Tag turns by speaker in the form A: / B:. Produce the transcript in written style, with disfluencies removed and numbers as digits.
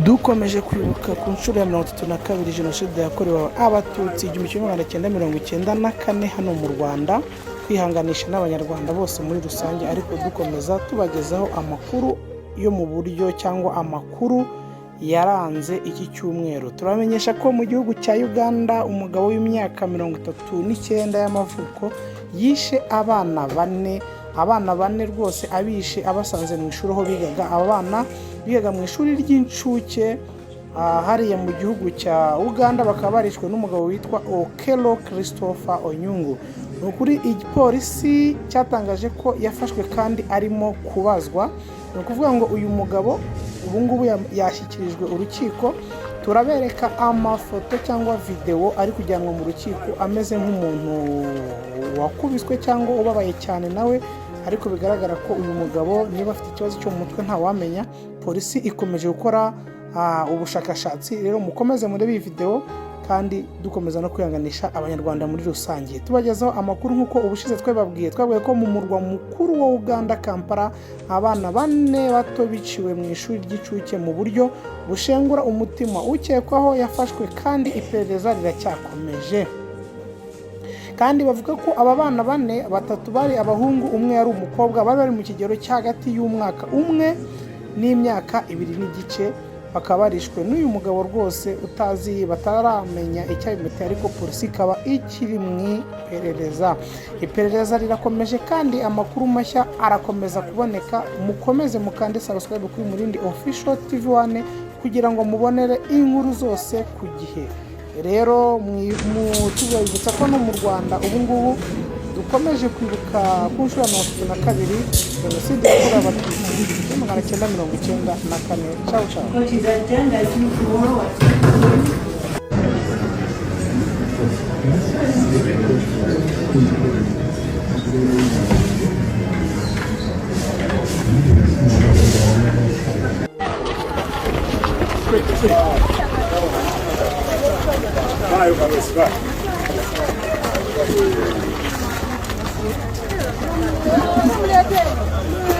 A: dukomeje kwibuka ku nshuro ya 32 jenoside yakorewe abatutsi 1994 hano mu Rwanda, kwihanganisha n'abanyarwanda bose muri rusange, ariko dukomeza tubagezaho amakuru yo mu buryo cyangwa amakuru yaranze iki cyumweru. Turamenyesha ko mu gihugu cya Uganda umugabo w'imyaka 39 y'amavuko yishe abana bane rwose, abishe abasanze mu ishuri aho bigaga. Abana bigaga mu ishuri ry'incuke hariya mu gihugu cya Uganda, bakaba barishwe n'umugabo witwa Okello Christopher Onyungu. Nukuri igipolisi cyatangaje ko yafashwe kandi arimo kubazwa. Ni ukuvuga ngo uyu mugabo ubu ngubu yashyikirijwe urukiko. Turabereka amafoto cyangwa video ari kujyanwa mu rukiko ameze nk'umuntu wakubiswe cyangwa ubabaye cyane nawe, ariko bigaragara ko uyu mugabo niba afite ikibazo cyo mu mutwe ntawamenya. Polisi ikomeje gukora ubushakashatsi. Rero mukomeze murebe iyi video kandi dukomeza no kwihanganisha abanyarwanda muri rusange, tubagezaho amakuru nk'uko ubushize twabwiye ko mu murwa mukuru wa Uganda Kampala abana 4 bato biciwe mu ishuri ry'icuke mu buryo bushengura umutima. Ukekwaho yafashwe kandi iperereza riracyakomeje. Kandi bavuga ko aba bana 4, 3 bari abahungu, umwe yari umukobwa, bari mu kigero cy'hagati y'umwaka umwe n'imyaka 2 n'igice. Bakaba barishwe n'uyu mugabo rwose utazi, bataramenya icyabimuteye, ariko polisi ikaba ikiri mu iperereza. Iperereza rirakomeje kandi amakuru mashya arakomeza kuboneka. Mukomeze mukande subscribe kuri Mulindi Official TV1 kugira ngo mubonere inkuru zose ku gihe. Rero tubibutsa ko no mu Rwanda ubu ngubu dukomeje kwibuka ku nshuro ya 32 jenoside yakorewe abatutsi 1994. Ciao ciao.
B: Vai, cabeça, vai.
C: Mulher dele.